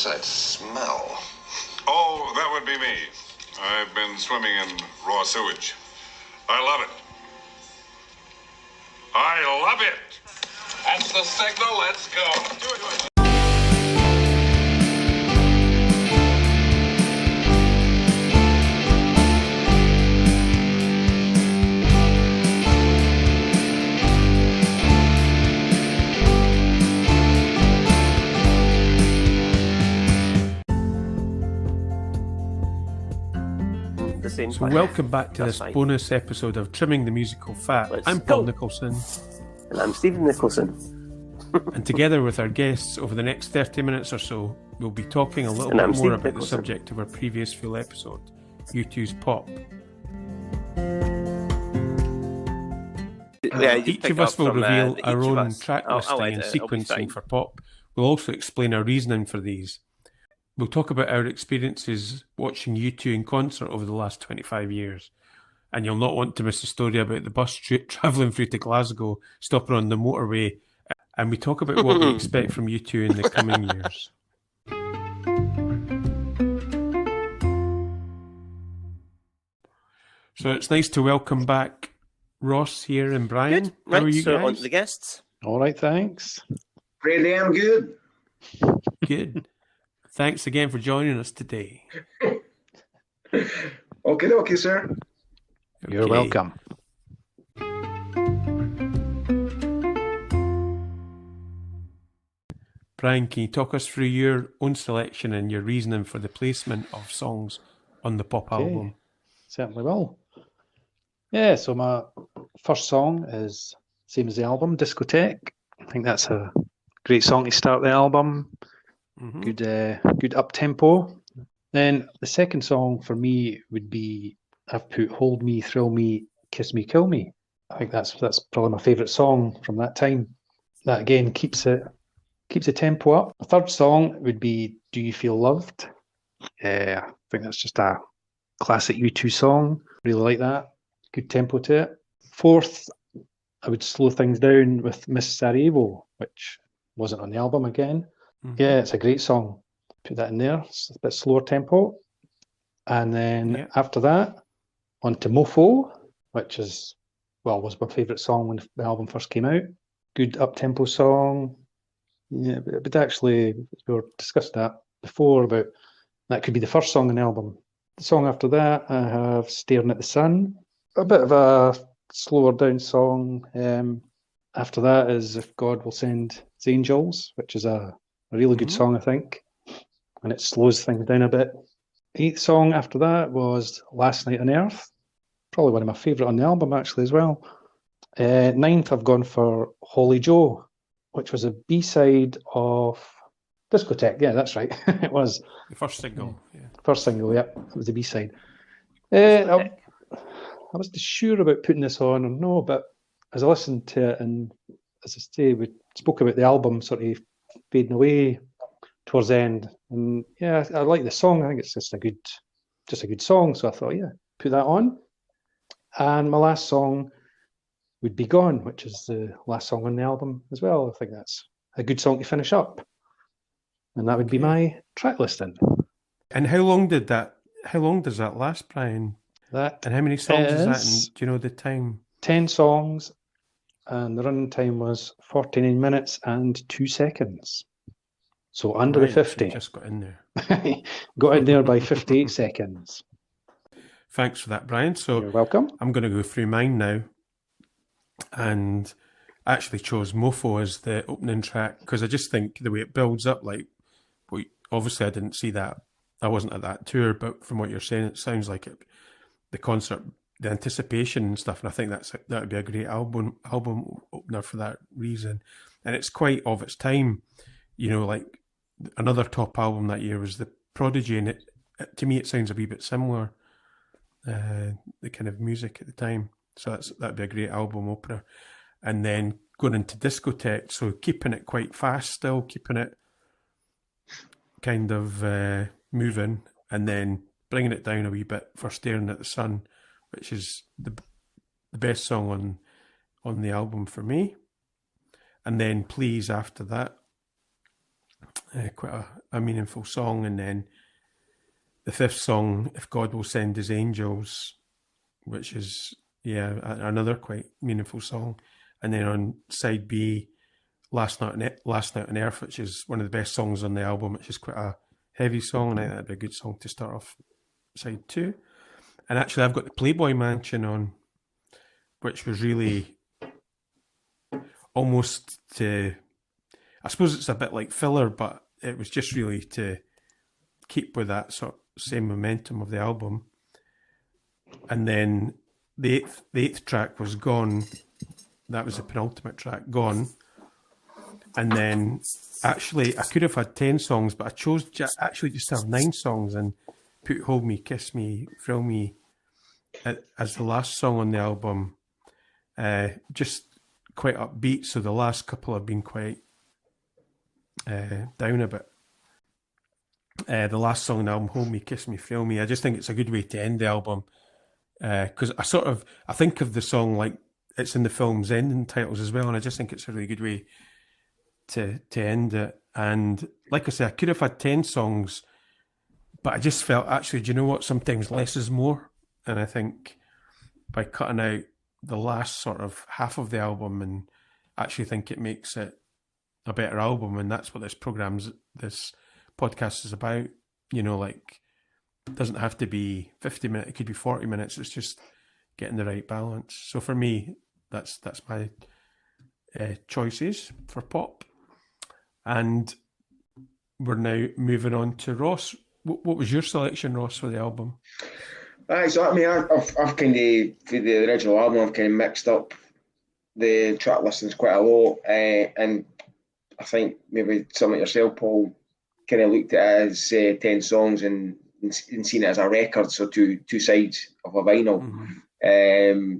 What's that smell? Oh, that would be me. I've been swimming in raw sewage. I love it. I love it. That's the signal. Let's go. Do it. So welcome back to this bonus episode of Trimming the Musical Fat. I'm Paul Nicholson. And I'm Stephen Nicholson. And together with our guests over the next 30 minutes or so, we'll be talking a little bit more about the subject of our previous full episode, U2's Pop. Each of us will reveal our own track listing and sequencing for Pop. We'll also explain our reasoning for these. We'll talk about our experiences watching U2 in concert over the last 25 years. And you'll not want to miss the story about the bus travelling through to Glasgow, stopping on the motorway. And we talk about what we expect from U2 in the coming years. So it's nice to welcome back Ross here and Brian. Good. How are you so guys? On to the guests. All right, thanks. Really, I'm good. Good. Thanks again for joining us today. Okay, sir. You're welcome. Brian, can you talk us through your own selection and your reasoning for the placement of songs on the Pop album? Certainly will. Yeah, so my first song is same as the album, Discotheque. I think that's a great song to start the album. Mm-hmm. Good up tempo. Then the second song for me would be I've put Hold Me, Thrill Me, Kiss Me, Kill Me. I think that's probably my favourite song from that time. That again keeps the tempo up. The third song would be Do You Feel Loved? I think that's just a classic U2 song. Really like that. Good tempo to it. Fourth, I would slow things down with Miss Sarajevo, which wasn't on the album again. Mm-hmm. Yeah, it's a great song. Put that in there. It's a bit slower tempo. And then after that, on to Mofo, which was my favourite song when the album first came out. Good up-tempo song. Yeah, but actually, we were discussed that before about that could be the first song on the album. The song after that, I have Staring at the Sun. A bit of a slower down song. After that is If God Will Send His Angels, which is a really good song, I think. And it slows things down a bit. Eighth song after that was Last Night on Earth. Probably one of my favourite on the album, actually, as well. Ninth, I've gone for Holly Joe, which was a B-side of Discotheque. Yeah, that's right. It was. The first single. Yeah. First single, yeah. It was the B-side. I wasn't sure about putting this on or no, but as I listened to it, and as I say, we spoke about the album sort of fading away towards the end. And yeah, I like the song. I think it's just a good song. So I thought, yeah, put that on. And my last song would be Gone, which is the last song on the album as well. I think that's a good song to finish up. And that would be my track listing. And how long does that last, Brian? And how many songs is that? And do you know the time? 10 songs, and the running time was 49 minutes and 2 seconds. So under the 50. So just got in there. Got in there by 58 seconds. Thanks for that, Brian. So you're welcome. I'm going to go through mine now. And I actually chose Mofo as the opening track because I just think the way it builds up, obviously I didn't see that. I wasn't at that tour, but from what you're saying, it sounds like the concert, the anticipation and stuff, and I think that would be a great album opener for that reason. And it's quite of its time. Like another top album that year was The Prodigy, and to me it sounds a wee bit similar, the kind of music at the time. So that'd be a great album opener. And then going into Discotheque, so keeping it quite fast still, keeping it kind of moving, and then bringing it down a wee bit for Staring at the Sun, which is the best song on the album for me. And then Please after that. quite a meaningful song. And then the fifth song, If God Will Send His Angels, which is, another quite meaningful song. And then on side B, Last Night on Earth, which is one of the best songs on the album, which is quite a heavy song, and I think that'd be a good song to start off side 2. And actually, I've got the Playboy Mansion on, which was really almost to, I suppose it's a bit like filler, but it was just really to keep with that sort of same momentum of the album. And then the eighth track was Gone. That was the penultimate track, Gone. And then actually, I could have had 10 songs, but I chose actually just to have 9 songs and put Hold Me, Kiss Me, Thrill Me as the last song on the album. Just quite upbeat, so the last couple have been quite down a bit. The last song on the album, Hold Me, Kiss Me, Thrill Me, I just think it's a good way to end the album. Because I think of the song like it's in the film's ending titles as well, and I just think it's a really good way to end it. And like I said, I could have had 10 songs, but I just felt, actually, do you know what? Sometimes less is more. And I think by cutting out the last sort of half of the album, and actually think it makes it a better album, and that's what this podcast is about. You know, like, it doesn't have to be 50 minutes, it could be 40 minutes. It's just getting the right balance. So for me, that's my choices for pop. And we're now moving on to Ross. What was your selection, Ross, for the album? So I mean, I've kind of, for the original album, I've kind of mixed up the track listings quite a lot, and I think maybe some like yourself, Paul, kind of looked at it as 10 songs and seen it as a record, so two sides of a vinyl. Mm-hmm.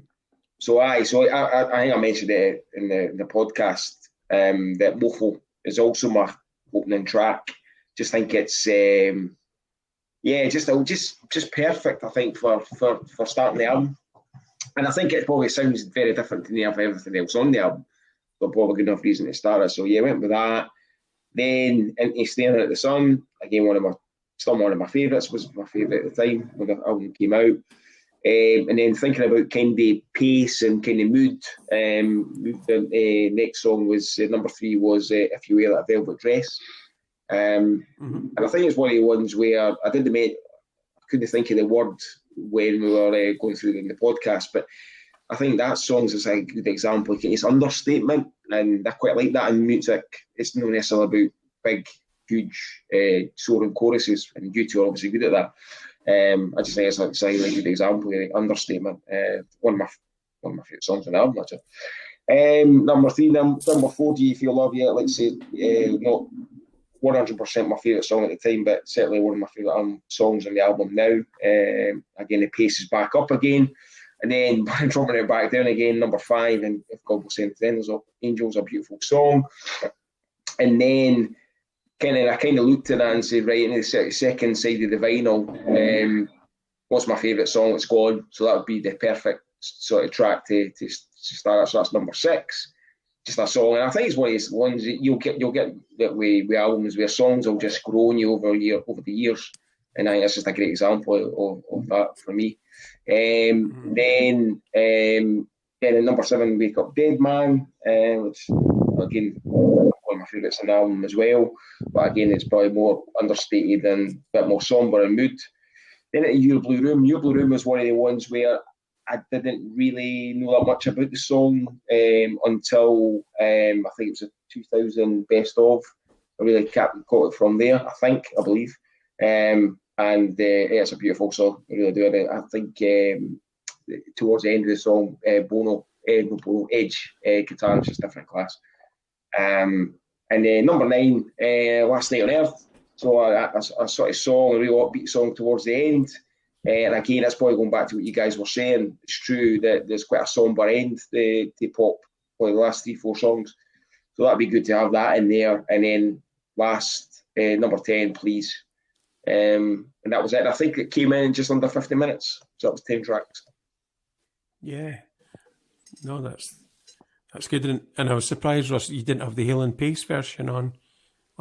So I think I mentioned it in the podcast, that Mofo is also my opening track. Just think it's just perfect, I think, for starting the album. And I think it probably sounds very different to everything else on the album, but probably good enough reason to start it. So yeah, went with that. Then into Staring at the Sun, again still one of my favourites, was my favourite at the time when the album came out. And then thinking about kind of pace and kind of mood, the next song was number 3 was If You Wear That Velvet Dress. And I think it's one of the ones where I couldn't think of the word when we were going through in the podcast, but I think that song's is a good example. It's understatement, and I quite like that in music. It's not necessarily about big, huge, soaring choruses, and U2 are obviously good at that. I just think it's a really good example of understatement. One of my favourite songs on the album, actually. Number 3, number 4, Do You Feel Love Yet? Like I say, not 100% my favourite song at the time, but certainly one of my favourite songs on the album now. Again, the pace is back up again. And then dropping it back down again, number 5, and If God Will Send His Angels, a beautiful song. And then I kind of looked at that and said, right, in the second side of the vinyl, what's my favourite song? It's Gone. So that would be the perfect sort of track to start. So that's number 6. Just a song, and I think it's one of these ones that you'll get that with albums where songs will just grow on you over the years, and I think that's just a great example of that for me. Then at number 7, Wake Up Dead Man, which again one of my favourites in the album as well, but again it's probably more understated and a bit more sombre in mood. Then at Your Blue Room was one of the ones where I didn't really know that much about the song until I think it was a 2000 best of. I really caught it from there, I believe. And it's a beautiful song. I really do. I think towards the end of the song, Edge guitar is just different class. And then number 9, Last Night on Earth. So a sort of song, a real upbeat song towards the end. And again, that's probably going back to what you guys were saying. It's true that there's quite a sombre end to pop, probably the last 3-4 songs. So that'd be good to have that in there. And then last, number 10, Please. And that was it. I think it came in just under 50 minutes. So that was 10 tracks. Yeah. No, that's good. And I was surprised, Ross, you didn't have the Hale and Pace version on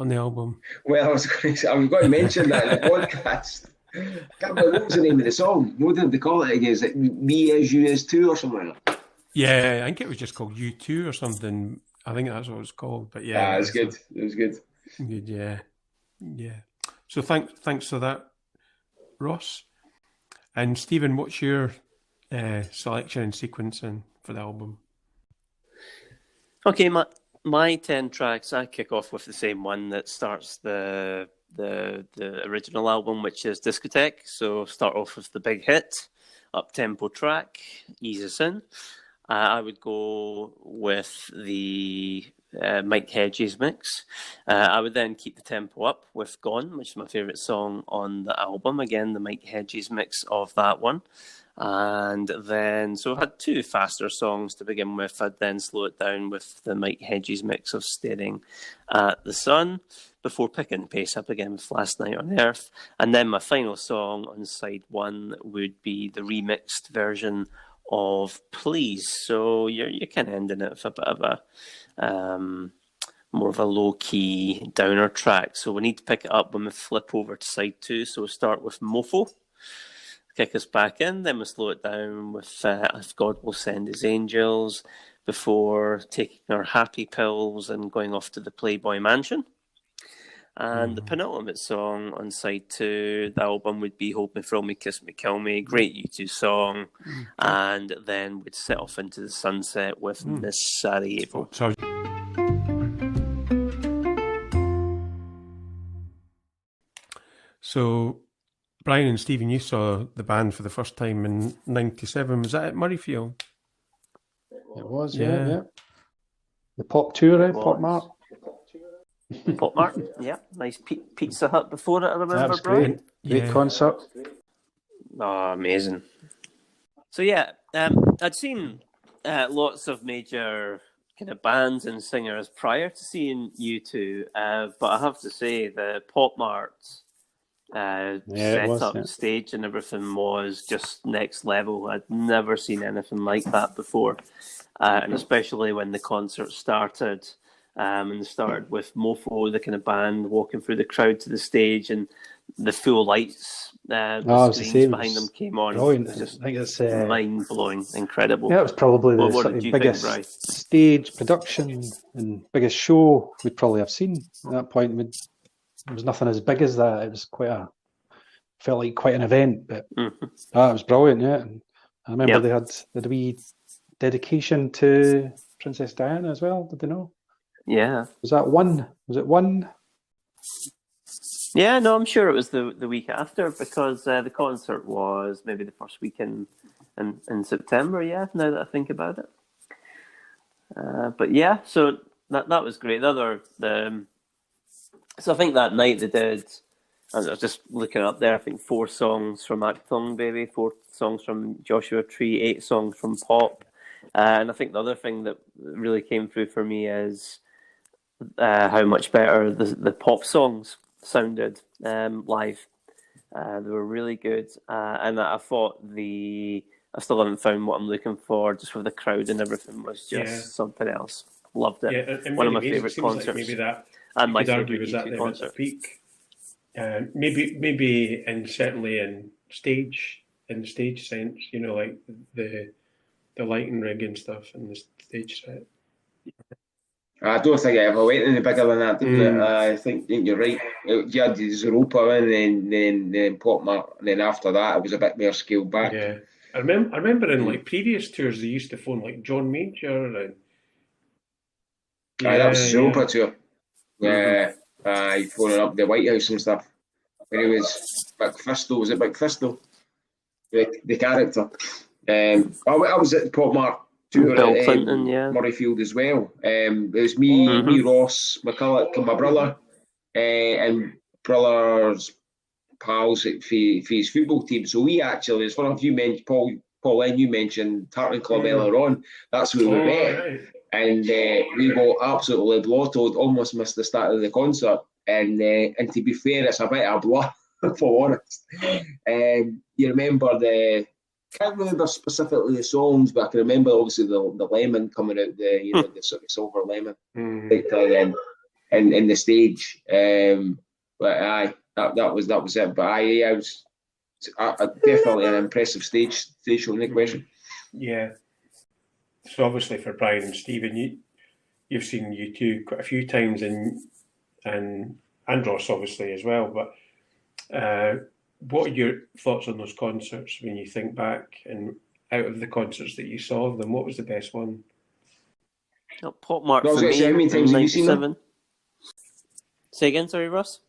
on the album? Well, I was going to mention that in the podcast. I can't remember what was the name of the song. What did they call it again? Is it Me As You Is Too or something like that? Yeah, I think it was just called U2 or something. I think that's what it was called. But yeah, it was good. It was good. Good, yeah. So thanks for that, Ross. And Stephen, what's your selection and sequencing for the album? Okay, my 10 tracks, I kick off with the same one that starts the original album, which is Discotheque. So start off with the big hit, up-tempo track, Ease Us In. I would go with the Mike Hedges mix. I would then keep the tempo up with Gone, which is my favourite song on the album. Again, the Mike Hedges mix of that one. And then, so I had two faster songs to begin with. I'd then slow it down with the Mike Hedges mix of Staring at the Sun before picking the pace up again with Last Night on Earth. And then my final song on side one would be the remixed version of Please. So you're kind of ending it with a bit of a more of a low-key downer track. So we need to pick it up when we flip over to side two. So we'll start with Mofo, kick us back in, then we'll slow it down with If God Will Send His Angels before taking our happy pills and going off to the Playboy Mansion. And the penultimate song on side two, the album would be Hold Me, Thrill Me, Kiss Me, Kill Me, great U2 song. And then we'd set off into the sunset with Miss Sarajevo. So Brian and Stephen, you saw the band for the first time in '97. Was that at Murrayfield? It was, yeah. The Pop Tour, Pop Mart. Pop Mart, yeah. Nice Pizza Hut before it, I remember, That was Brian. Great concert. Oh, amazing. So yeah, I'd seen lots of major kind of bands and singers prior to seeing U2, but I have to say the Pop Mart setup, stage and everything was just next level. I'd never seen anything like that before, and especially when the concert started. And they started with Mofo, the kind of band, walking through the crowd to the stage, and the full lights, the screens behind them came on. Brilliant. It was just I think it's mind-blowing, incrable. Yeah, it was probably the biggest stage production and biggest show we'd probably have seen at that point. There was nothing as big as that. It was felt like quite an event, but it was brilliant, yeah. And I remember they had a wee dedication to Princess Diana as well, did they know? Yeah. Was that one? Was it one? Yeah, no, I'm sure it was the week after, because the concert was maybe the first week in September, yeah, now that I think about it. But yeah, so that was great. So I think that night they did, I was just looking up there, I think 4 songs from Achtung Baby, 4 songs from Joshua Tree, 8 songs from Pop. And I think the other thing that really came through for me is how much better the pop songs sounded live. They were really good, and I thought I still haven't found what I'm looking for. Just with the crowd and everything was just something else. Loved it. Yeah, and one of my favourite concerts. Like maybe that and my favourite favourite was at concert. The peak. Maybe, and certainly in stage sense, like the lighting rig and stuff and the stage set. I don't think I ever went any bigger than that, did I think you're right. You had the Europa and then Pop Mart, and then after that it was a bit more scaled back. Yeah, I remember in like previous tours they used to phone like John Major and that was the Europa tour. Yeah, phoning up the White House and stuff. When he was McFisto, was it McFisto? The character. I was at Pop Mart tour at Murrayfield as well. It was me, Ross, McCulloch, and my brother, and brother's pals for his football team. So we actually, as one of you mentioned, Paul, and you mentioned Tartan Club earlier on. That's where we met, right. And we got absolutely blottoed, almost missed the start of the concert. And to be fair, it's a bit of a blur, for honest. You remember can't remember specifically the songs, but I can remember obviously the lemon coming out, the sort of silver lemon. Then in the stage. But aye, that was it. But I was definitely an impressive stage show, no question. Yeah. So obviously for Brian and Stephen, you've seen U2 quite a few times, and Ross obviously as well. But what are your thoughts on those concerts when you think back, and out of the concerts that you saw of them, what was the best one? Pop Mart No, I was for gonna me say, how many times in have you seen them? 97. Say again, sorry, Ross?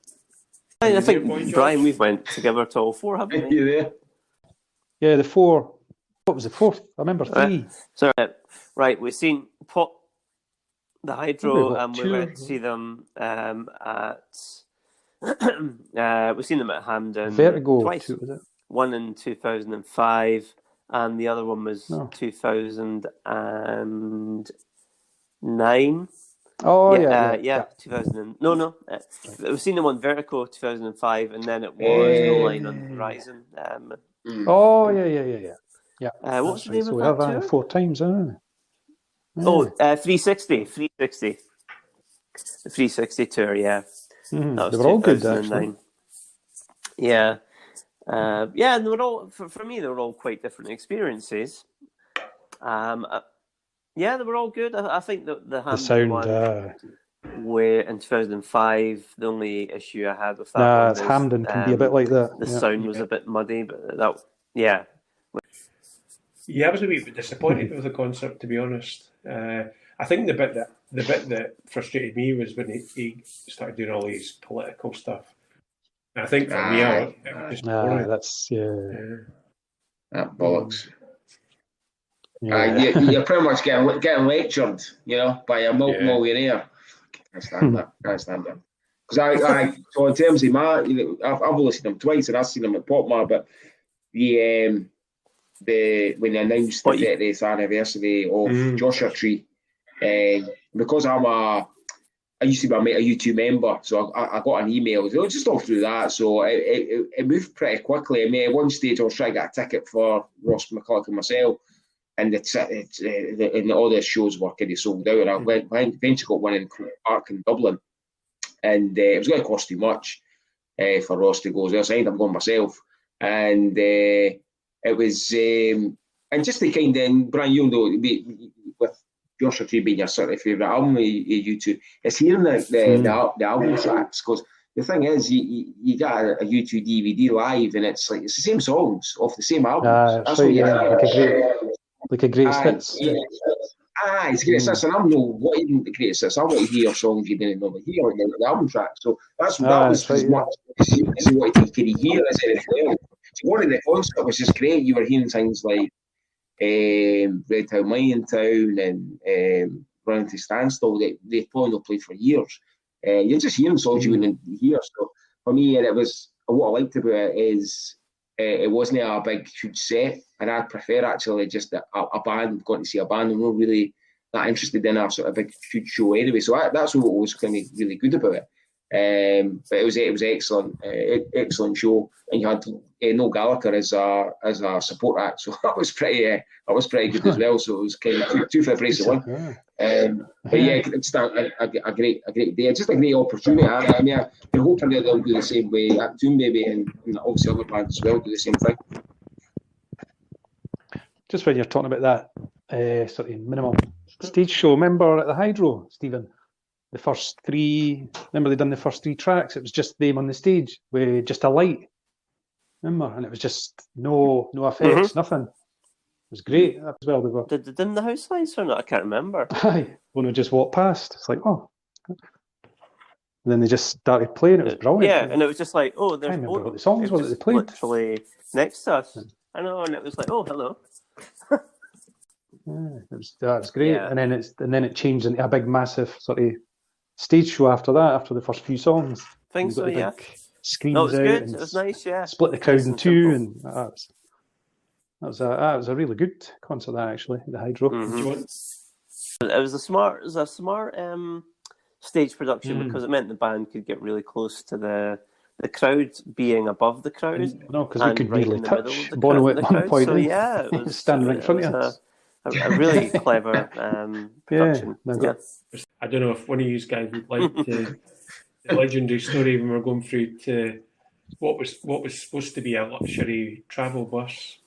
Are I you think, there, Boy George? Brian, we've went together to all four, haven't we? You there? Yeah, the four. What was the fourth? I remember three. So, right, we've seen Pop, the Hydro, Maybe, and we two? went to see them at... we've seen them at Hampden Vertigo. twice. Two, was it? One in 2005, and the other one was No. 2009. Oh, yeah, 2000. No. We've seen them on Vertigo 2005, and then it was No Line on the Horizon. Oh, yeah. What was the name So of we that have tour? 4 times, haven't we? Oh, 360. The 360 tour, yeah. Mhm. That was They were all good, 2009. actually. Yeah. And they were all, for me, they were all quite different experiences. Yeah, they were all good. I think that the Hampden sound, one, where in 2005, the only issue I had with that Nah, one it's is Hampden can be a bit like that. the yeah. sound was a bit muddy, but that, yeah. Yeah, I was a wee bit disappointed with the concert, to be honest. I think the bit that frustrated me was when he started doing all these political stuff. And I think for me, it was just boring. That's That bollocks. yeah. You're pretty much getting lectured, by a multi-millionaire. Can't stand that. Because so in terms of I've only seen them twice, and I've seen them at Popmar, but when they announced the 30th anniversary of Joshua Tree, because I used to be a U2 member, so I got an email. It was just all through that, so it moved pretty quickly. I mean, at one stage, I was trying to get a ticket for Ross McCulloch and myself, and and all the shows were kind of sold out. And I eventually got one in Park in Dublin, and it was going to cost too much for Ross to go as well. So I ended up going myself, and it was and just the kind of Brian, with Joshua Tree being your sort of favourite album, U2, it's hearing the album tracks, because the thing is, you got a U2 DVD live, and it's like it's the same songs off the same album. That's right, Oh, what you like a great hits. It's great hits, and I'm not even the greatest hits. I want to hear songs you didn't normally hear on the album track. So that was as much as you wanted to hear as anything else. So one of the concert was just great. You were hearing things like Red Town, Lion Town, and Running to Standstill. They've probably not played for years. You're just hearing songs you wouldn't hear. So for me, and it was what I liked about it is it wasn't a big, huge set, and I'd prefer actually just a band, going to see a band. I'm not really that interested in a sort of big, huge show anyway. So that's what was kind of really good about it. But it was excellent, excellent show, and you had Noel Gallagher as a support act, so that was pretty good as well. So it was kind of two for the price of one. But yeah, it's a great day, just a great opportunity. I mean, I'm hoping that they'll do the same way at Doom Baby, and obviously other bands as well do the same thing. Just when you're talking about that sort of minimal stage show, remember at the Hydro, Stephen? The first 3, remember they done the first 3 tracks? It was just them on the stage with just a light. Remember? And it was just no effects, nothing. It was great as well. They were. Did they dim the house lights or not? I can't remember. Aye, when we just walked past, it's like, oh. And then they just started playing. It was brilliant. Yeah, and it was just like, oh, there's I remember what the songs were that they played. Literally next to us. I know, and it was like, oh, hello. Yeah, it was great. Yeah. And then it changed into a big, massive sort of stage show after that. After the first few songs, I think so. Yeah. Screens No, it was out good. and It was nice. Yeah. split the crowd in two, simple. and that was a really good concert. That actually, the Hydro. Mm-hmm. It was a smart stage production because it meant the band could get really close to the crowd being above the crowd. No, because we could right nearly in the touch middle of the Bono crowd, at one point. So yeah, it was standing right in front of us. a really clever production. they've Yeah. got- I don't know if one of you guys would like to the legendary story when we're going through to what was supposed to be a luxury travel bus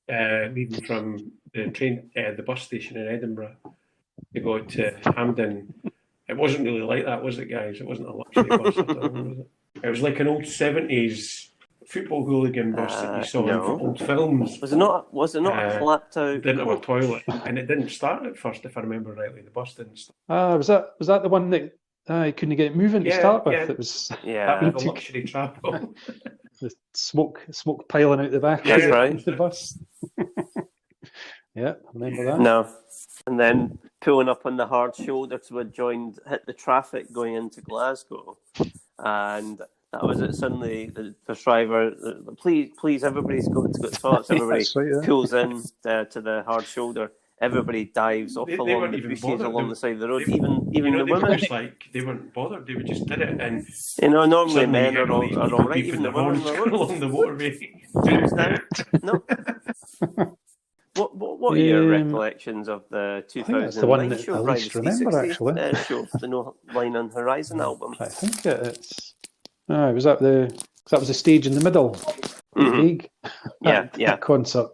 leaving from the bus station in Edinburgh to go to Hampden. It wasn't really like that, was it, guys? It wasn't a luxury bus at all, was it? It was like an old 70s football hooligan bus that you saw in No. old films. Was it not a clapped out? Didn't have a coach? toilet, and it didn't start at first, if I remember rightly. The bus didn't start. was that the one that you couldn't get it moving to start with? It was Yeah. that we The took luxury travel. the smoke piling out the back That's of right. the bus. Yeah, I remember that. No. And then pulling up on the hard shoulder to hit the traffic going into Glasgow. And that was it. Suddenly the bus driver, please, everybody's got to go to the toilets. Everybody That's right, yeah. pulls in to the hard shoulder. Everybody dives off They along weren't the even bushes bothered. along the side of the road. They- Even the they were women. just like, they weren't bothered. They would just did it, and Normally suddenly men you are get all these all people right. beeping Even the their women horns were along the motorway. James down. No. What are your recollections of the think that's the one 2009 that show, I least Privacy remember, 60, actually. show, the No Line on Horizon album? I think it's. Was that was the stage in the middle? Mhm. Big. Yeah, that concert.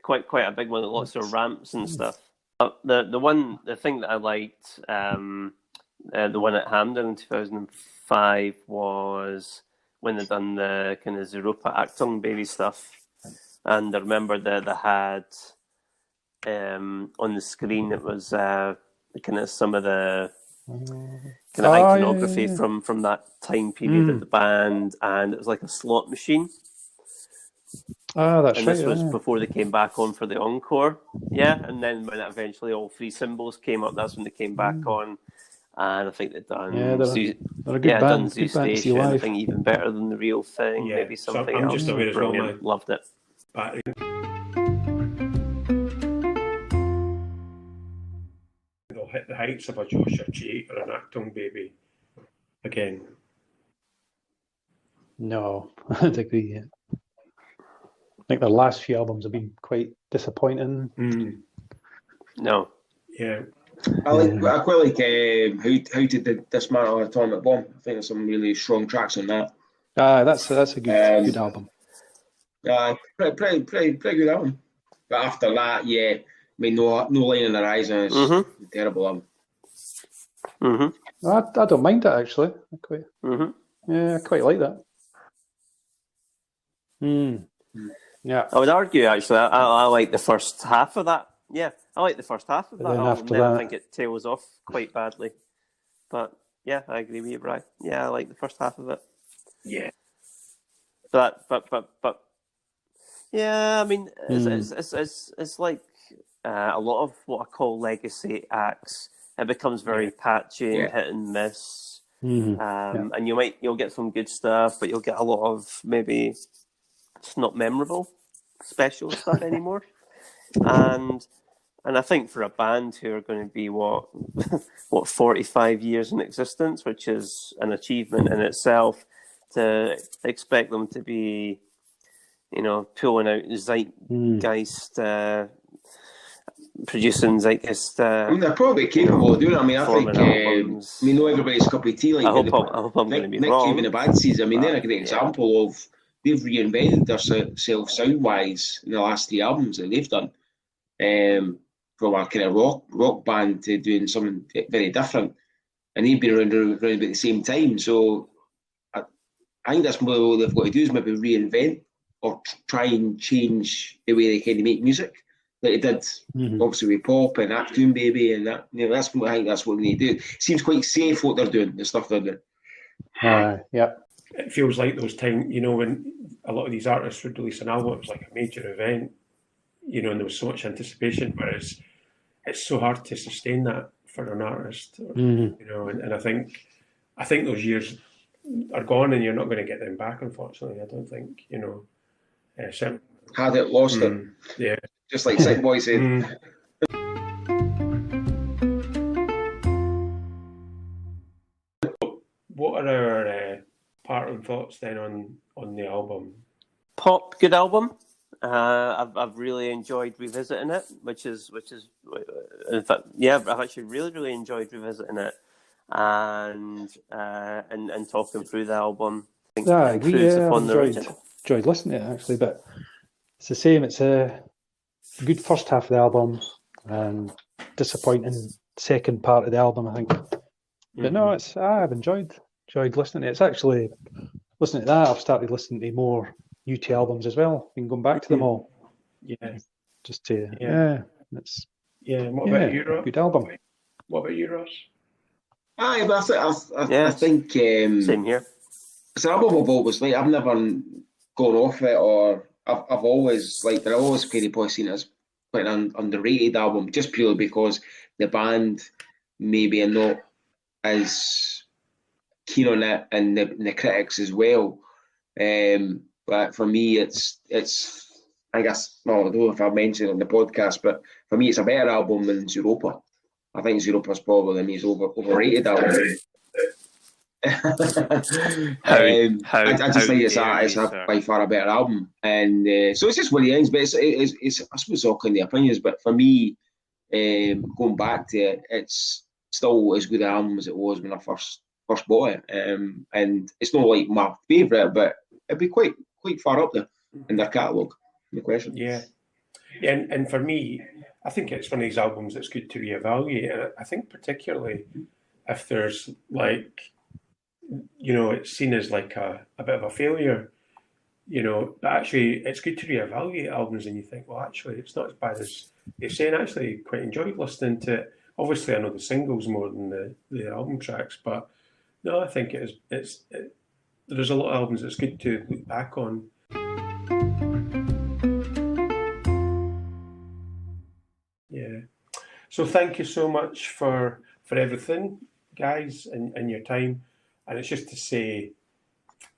quite a big one. Lots of ramps and stuff. The thing that I liked, the one at Hampden in 2005 was when they done the kind of Zeropa Actung Baby stuff, and I remember they had on the screen it was kind of some of the kind of iconography yeah. from that time period of the band, and it was like a slot machine. That's And right. this was yeah. before they came back on for the encore. Yeah, and then when eventually all three symbols came up, that's when they came back on. And I think they've done Yeah, they're a good done band. Zoo Good band to see Station, I live. think even better than The Real Thing, Yeah, maybe so something I'm else. just aware as well, Brilliant. my- Loved it. Battery. They'll hit the heights of a Joshua Tree or an Actung Baby again. No, I don't agree yet. I think their last few albums have been quite disappointing. No. Yeah. I quite like how to dismantle an atomic bomb. I think there's some really strong tracks on that. That's a good album. Pretty good album. But after that, yeah, I mean, no Line on the Horizon is a terrible album. Mm-hmm. I don't mind it actually. I quite like that. Yeah. I would argue, actually, I like the first half of that. Yeah, I like the first half of that then album. after Then I that- think it tails off quite badly. But yeah, I agree with you, Brian. Yeah, I like the first half of it. Yeah. But yeah, I mean, it's like a lot of what I call legacy acts. It becomes very patchy and hit and miss. And you'll get some good stuff, but you'll get a lot of maybe it's not memorable, special stuff anymore. And I think for a band who are going to be what 45 years in existence, which is an achievement in itself, to expect them to be, pulling out zeitgeist, producing zeitgeist. I mean, they're probably capable of doing it. I mean, I think, albums. not everybody's cup of tea. Like, I hope I'm going to be Nick wrong. Cave and the Bad Seeds. I mean, they're a great example of they've reinvented themselves sound-wise in the last three albums that they've done. From a kind of rock band to doing something very different, and they've been around about the same time. So I think that's what they've got to do is maybe reinvent or try and change the way they kind of make music, like they did obviously with Pop and Actoon Baby, and that. That's what I think that's what they need to do. It seems quite safe what they're doing, the stuff they're doing. Yeah. It feels like those times, when a lot of these artists would release an album, it was like a major event, and there was so much anticipation, whereas it's so hard to sustain that for an artist, and I think those years are gone, and you're not going to get them back. Unfortunately, I don't think. Had it, lost it. Yeah, just like Sick Boy said. What are our parting thoughts then on the album? Pop, good album. I've really enjoyed revisiting it, which is in fact, yeah, I've actually really enjoyed revisiting it and talking through the album. I agree. Improves Yeah, upon the I've original. enjoyed listening to it actually, but it's the same. It's a good first half of the album and disappointing second part of the album, I think. But no, it's I've enjoyed listening to it. It's actually listening to that. I've started listening to more U2 albums as well. Been going back to them all. Yeah. Just to it's What about you, Ross? good album. What about you, Ross? Aye, but I think Same here. it's an album I've always liked. I've never gone off it, or I've always liked it. I've always probably seen it as quite an underrated album, just purely because the band maybe are not as keen on it, and the critics as well. But for me, it's I guess, well, I don't know if I mentioned it in the podcast, but for me, it's a better album than Europa. I think Europa's probably the most overrated album. I just think it's by far a better album, and so it's just what he thinks. But it's I suppose all kind of opinions. But for me, going back to it, it's still as good an album as it was when I first bought it. And it's not like my favourite, but it'd be quite far up there in their catalogue. No question. Yeah, and for me, I think it's one of these albums that's good to reevaluate. And I think particularly if there's like, it's seen as like a bit of a failure, but actually it's good to reevaluate albums and you think, well, actually it's not as bad as you're saying. I actually quite enjoyed listening to it. Obviously I know the singles more than the album tracks, but no, I think there's a lot of albums that's good to look back on. Yeah. So thank you so much for everything, guys, and your time. And it's just to say,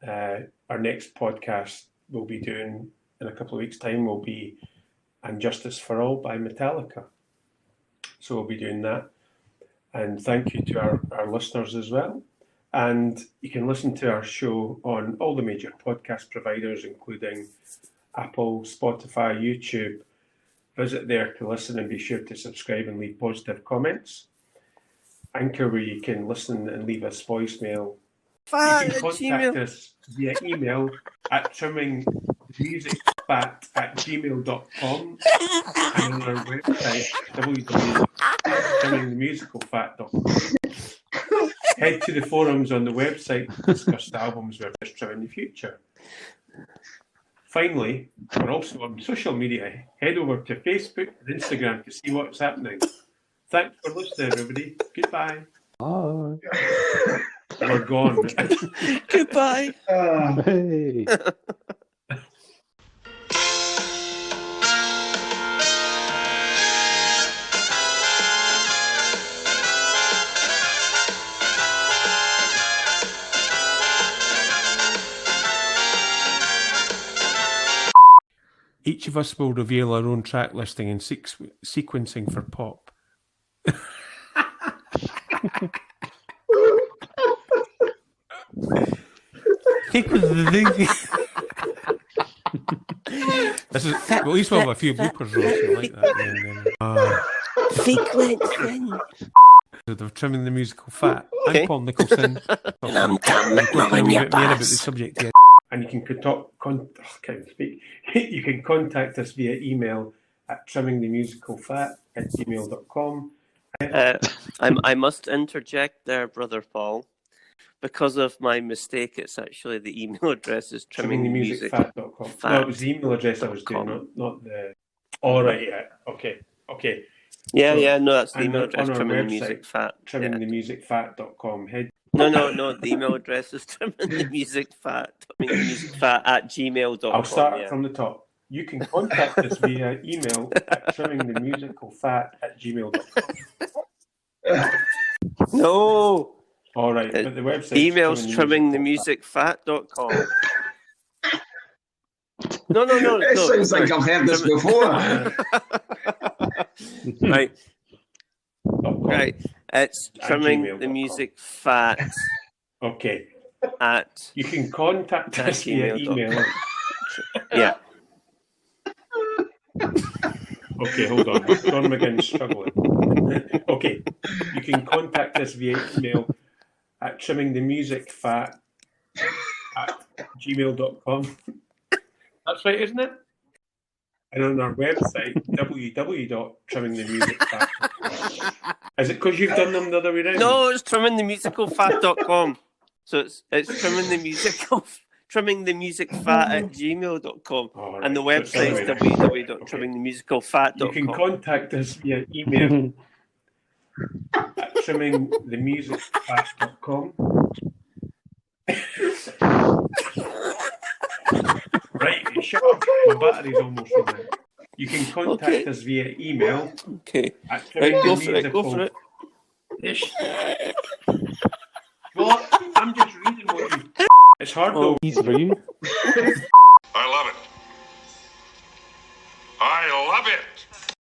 our next podcast we'll be doing in a couple of weeks' time will be "And Justice for All" by Metallica. So we'll be doing that. And thank you to our listeners as well. And you can listen to our show on all the major podcast providers, including Apple, Spotify, YouTube. Visit there to listen and be sure to subscribe and leave positive comments. Anchor, where you can listen and leave us voicemail. You can contact us via email at trimmingmusicfat@gmail.com and on our website www.trimmingthemusicalfat.com. Head to the forums on the website to discuss the albums we're trimming in the future. Finally, we're also on social media. Head over to Facebook and Instagram to see what's happening. Thanks for listening, everybody. Goodbye. Oh. We're gone. Goodbye. Hey. Each of us will reveal our own track listing and sequencing for pop. This is, at least we'll have a few bloopers, Ross. I like that. Sequencing. Of Trimming the Musical Fat. Okay. I'm Paul Nicholson. And I'm Tom McMullen, your about the subject here. And you can You can contact us via email at trimmingthemusicalfat@gmail.com. I must interject there, Brother Paul. Because of my mistake, it's actually the email address is trimmingthemusicfat.com. No, it was the email address I was doing, not the... All right, yeah. Okay. Yeah, no, that's the email address, trimmingthemusicfat. trimmingthemusicfat.com. No, the email address is trimmingthemusicfat@gmail.com. I'll start from the top. You can contact us via email at trimmingthemusicalfat@gmail.com. No! All right, but the website email's trimmingthemusicfat.com. No. It sounds like I've heard this before. Right. It's Trimming the Music Fat. Okay. At you can contact us via email. Yeah. Okay, hold on. Don McGinn's struggling. Okay, you can contact us via email at trimmingthemusicfat@gmail.com. That's right, isn't it? And on our website, www.trimmingthemusicfat.com. Is it because you've done them the other way around? No, it's trimmingthemusicalfat.com. So it's trimmingthemusicfat@gmail.com. Oh, right. And the So it's website is the other way around. www.trimmingthemusicalfat.com. You can contact us via email at trimmingthemusicfat.com. Right, shut up. My battery's almost running. You can contact us via email Okay. at Right, go for it. Go for it. Well, I'm just reading what you... It's hard though. Easy for you. I love it. I love it.